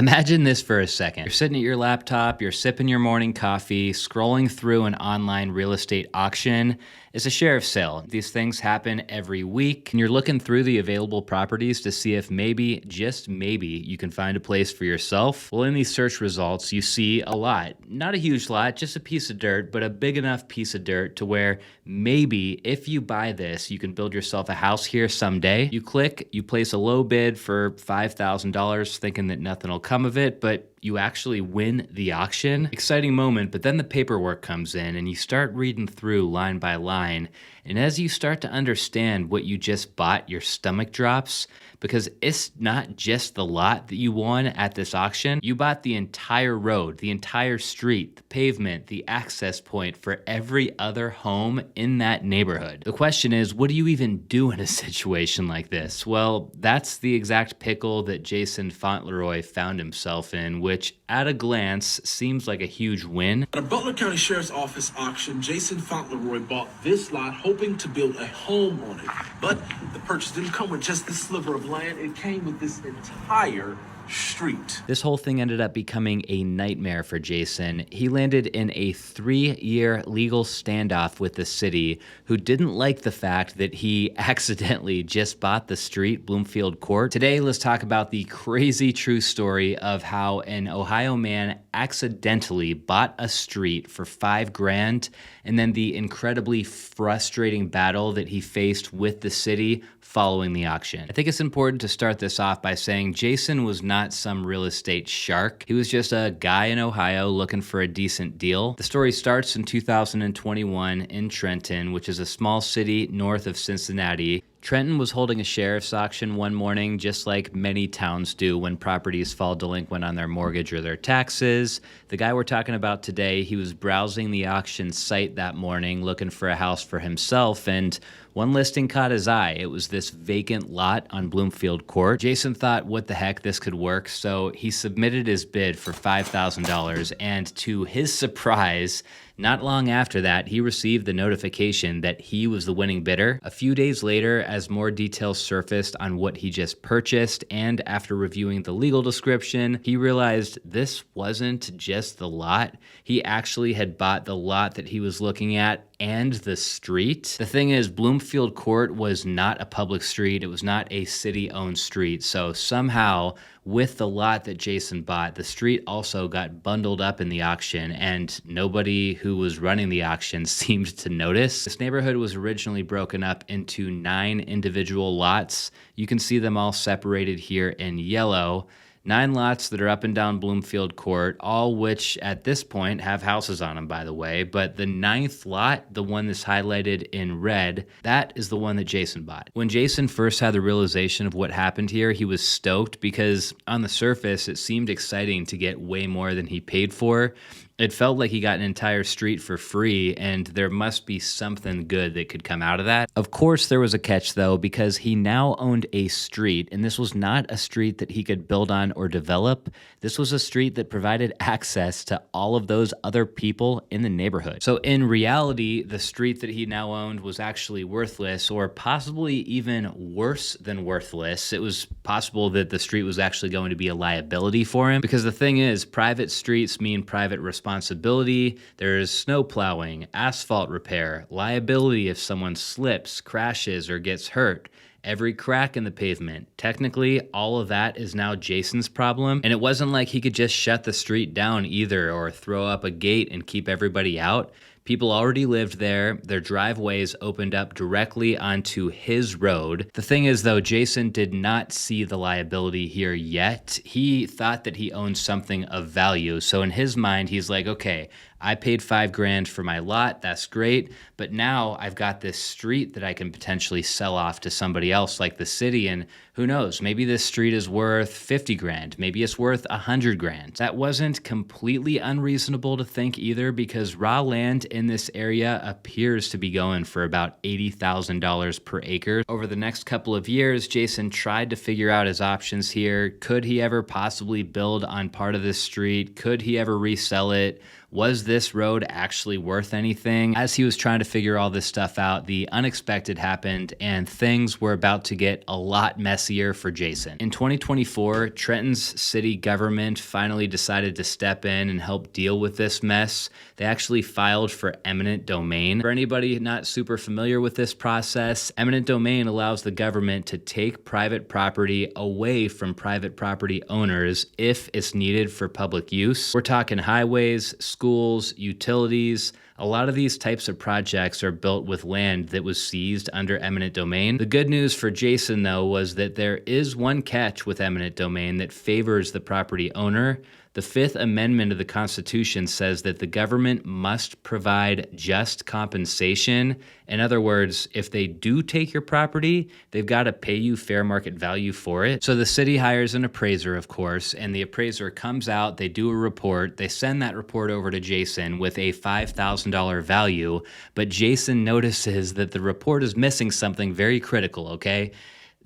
Imagine this for a second. You're sitting at your laptop, you're sipping your morning coffee, scrolling through an online real estate auction. It's a sheriff's sale. These things happen every week, and you're looking through the available properties to see if maybe, just maybe, you can find a place for yourself. Well, in these search results, you see a lot. Not a huge lot, just a piece of dirt, but a big enough piece of dirt to where maybe if you buy this, you can build yourself a house here someday. You click, you place a low bid for $5,000, thinking that nothing will come of it, but you actually win the auction. Exciting moment, but then the paperwork comes in and you start reading through line by line. And as you start to understand what you just bought, your stomach drops, because it's not just the lot that you won at this auction. You bought the entire road, the entire street, the pavement, the access point for every other home in that neighborhood. The question is, what do you even do in a situation like this? Well, that's the exact pickle that Jason Fauntleroy found himself in, which at a glance seems like a huge win. At a Butler County Sheriff's Office auction, Jason Fauntleroy bought this lot hoping to build a home on it. But the purchase didn't come with just this sliver of land. It came with this entire street. This whole thing ended up becoming a nightmare for Jason. He landed in a 3-year legal standoff with the city, who didn't like the fact that he accidentally just bought the street, Bloomfield Court. Today, let's talk about the crazy true story of how an Ohio man accidentally bought a street for $5,000, and then the incredibly frustrating battle that he faced with the city following the auction. I think it's important to start this off by saying Jason was not some real estate shark. He was just a guy in Ohio looking for a decent deal. The story starts in 2021 in Trenton, which is a small city north of Cincinnati. Trenton was holding a sheriff's auction one morning, just like many towns do when properties fall delinquent on their mortgage or their taxes. The guy we're talking about today, he was browsing the auction site that morning looking for a house for himself, and one listing caught his eye. It was this vacant lot on Bloomfield Court. Jason thought, what the heck, this could work, so he submitted his bid for $5,000, and to his surprise, not long after that, he received the notification that he was the winning bidder. A few days later, as more details surfaced on what he just purchased, and after reviewing the legal description, he realized this wasn't just the lot. He actually had bought the lot that he was looking at and the street. The thing is, Bloomfield Court was not a public street. It was not a city-owned street. So somehow, with the lot that Jason bought, the street also got bundled up in the auction, and nobody who was running the auction seemed to notice. This neighborhood was originally broken up into 9 individual lots. You can see them all separated here in yellow. 9 lots that are up and down Bloomfield Court, all which at this point have houses on them, by the way. But the 9th lot, the one that's highlighted in red, that is the one that Jason bought. When Jason first had the realization of what happened here, he was stoked because on the surface, it seemed exciting to get way more than he paid for. It felt like he got an entire street for free, and there must be something good that could come out of that. Of course, there was a catch, though, because he now owned a street, and this was not a street that he could build on or develop. This was a street that provided access to all of those other people in the neighborhood. So in reality, the street that he now owned was actually worthless, or possibly even worse than worthless. It was possible that the street was actually going to be a liability for him, because the thing is, private streets mean private responsibility. There's snow plowing, asphalt repair, liability if someone slips, crashes, or gets hurt. Every crack in the pavement. Technically, all of that is now Jason's problem, and it wasn't like he could just shut the street down either or throw up a gate and keep everybody out. People already lived there. Their driveways opened up directly onto his road. The thing is, though, Jason did not see the liability here yet. He thought that he owned something of value. So in his mind, he's like, okay, I paid $5,000 for my lot. That's great. But now I've got this street that I can potentially sell off to somebody else like the city. And who knows, maybe this street is worth $50,000. Maybe it's worth $100,000. That wasn't completely unreasonable to think either, because raw land in this area appears to be going for about $80,000 per acre. Over the next couple of years, Jason tried to figure out his options here. Could he ever possibly build on part of this street? Could he ever resell it? Was this road actually worth anything? As he was trying to figure all this stuff out, the unexpected happened and things were about to get a lot messier for Jason. In 2024, Trenton's city government finally decided to step in and help deal with this mess. They actually filed for eminent domain. For anybody not super familiar with this process, eminent domain allows the government to take private property away from private property owners if it's needed for public use. We're talking highways, schools, utilities. A lot of these types of projects are built with land that was seized under eminent domain. The good news for Jason, though, was that there is one catch with eminent domain that favors the property owner. The Fifth Amendment of the Constitution says that the government must provide just compensation. In other words, if they do take your property, they've got to pay you fair market value for it. So the city hires an appraiser, of course, and the appraiser comes out, they do a report, they send that report over to Jason with a $5,000 value, but Jason notices that the report is missing something very critical, okay?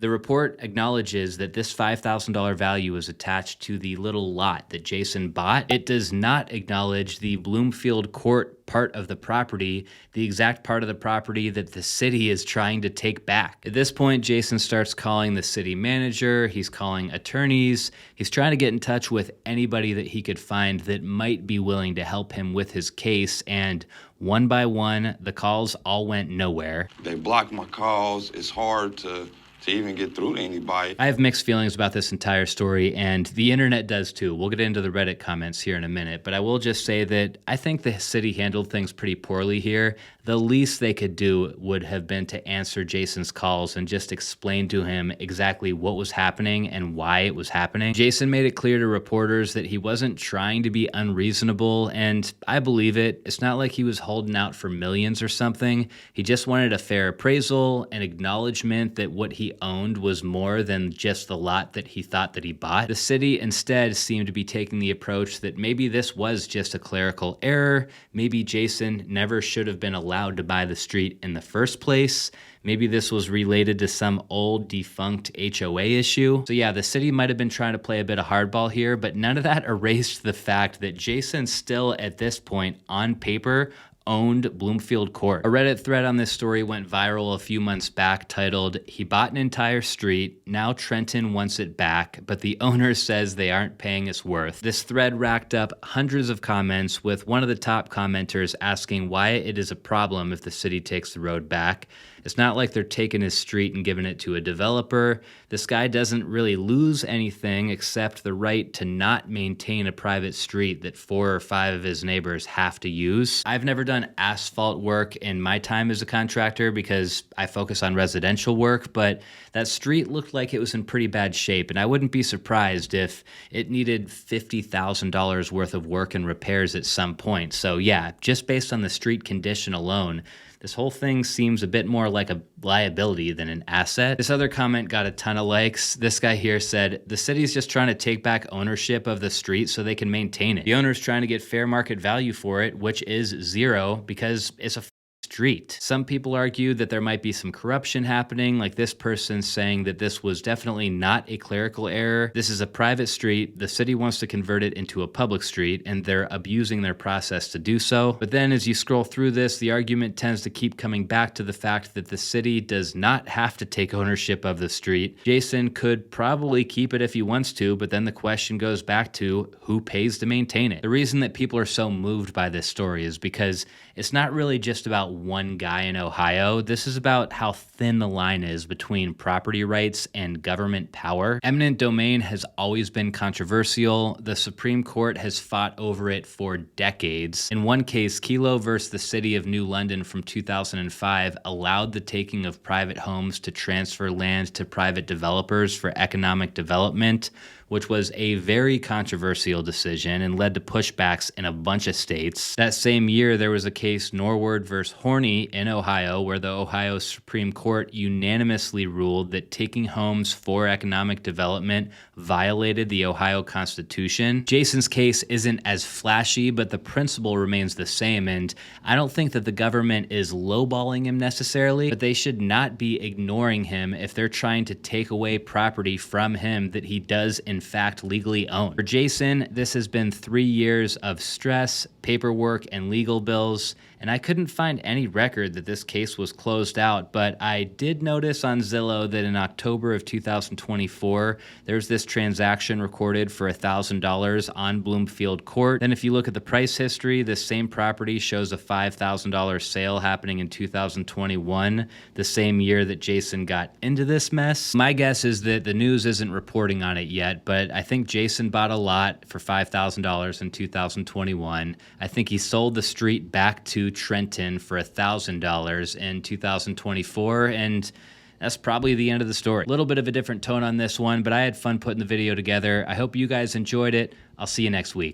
The report acknowledges that this $5,000 value is attached to the little lot that Jason bought. It does not acknowledge the Bloomfield Court part of the property, the exact part of the property that the city is trying to take back. At this point, Jason starts calling the city manager, he's calling attorneys, he's trying to get in touch with anybody that he could find that might be willing to help him with his case, and one by one, the calls all went nowhere. They block my calls. It's hard to even get through to anybody. I have mixed feelings about this entire story, and the internet does too. We'll get into the Reddit comments here in a minute, but I will just say that I think the city handled things pretty poorly here. The least they could do would have been to answer Jason's calls and just explain to him exactly what was happening and why it was happening. Jason made it clear to reporters that he wasn't trying to be unreasonable, and I believe it. It's not like he was holding out for millions or something. He just wanted a fair appraisal, an acknowledgement that what he owned was more than just the lot that he thought that he bought. The city instead seemed to be taking the approach that maybe this was just a clerical error. Maybe Jason never should have been allowed to buy the street in the first place. Maybe this was related to some old defunct HOA issue. So yeah, the city might have been trying to play a bit of hardball here, but none of that erased the fact that Jason still at this point on paper owned Bloomfield Court. A Reddit thread on this story went viral a few months back titled, "He bought an entire street, now Trenton wants it back, but the owner says they aren't paying its worth." This thread racked up hundreds of comments, with one of the top commenters asking why it is a problem if the city takes the road back. It's not like they're taking his street and giving it to a developer. This guy doesn't really lose anything except the right to not maintain a private street that 4 or 5 of his neighbors have to use. I've never done asphalt work in my time as a contractor because I focus on residential work, but that street looked like it was in pretty bad shape, and I wouldn't be surprised if it needed $50,000 worth of work and repairs at some point. So yeah, just based on the street condition alone, this whole thing seems a bit more like a liability than an asset. This other comment got a ton of likes. This guy here said, "The city's just trying to take back ownership of the street so they can maintain it. The owner's trying to get fair market value for it, which is zero because it's a street." Some people argue that there might be some corruption happening, like this person saying that this was definitely not a clerical error. This is a private street. The city wants to convert it into a public street, and they're abusing their process to do so. But then as you scroll through this, the argument tends to keep coming back to the fact that the city does not have to take ownership of the street. Jason could probably keep it if he wants to, but then the question goes back to who pays to maintain it. The reason that people are so moved by this story is because it's not really just about one guy in Ohio. This is about how thin the line is between property rights and government power. Eminent domain has always been controversial. The Supreme Court has fought over it for decades. In one case, Kelo versus the City of New London from 2005 allowed the taking of private homes to transfer land to private developers for economic development. which was a very controversial decision and led to pushbacks in a bunch of states. That same year, there was a case, Norwood versus Horney in Ohio, where the Ohio Supreme Court unanimously ruled that taking homes for economic development violated the Ohio Constitution. Jason's case isn't as flashy, but the principle remains the same, and I don't think that the government is lowballing him necessarily, but they should not be ignoring him if they're trying to take away property from him that he does in fact legally own. For Jason, this has been 3 years of stress, paperwork, and legal bills, and I couldn't find any record that this case was closed out, but I did notice on Zillow that in October of 2024, there's this transaction recorded for $1,000 on Bloomfield Court. Then if you look at the price history, this same property shows a $5,000 sale happening in 2021, the same year that Jason got into this mess. My guess is that the news isn't reporting on it yet, but I think Jason bought a lot for $5,000 in 2021. I think he sold the street back to Trenton for $1,000 in 2024, and that's probably the end of the story. A little bit of a different tone on this one, but I had fun putting the video together. I hope you guys enjoyed it. I'll see you next week.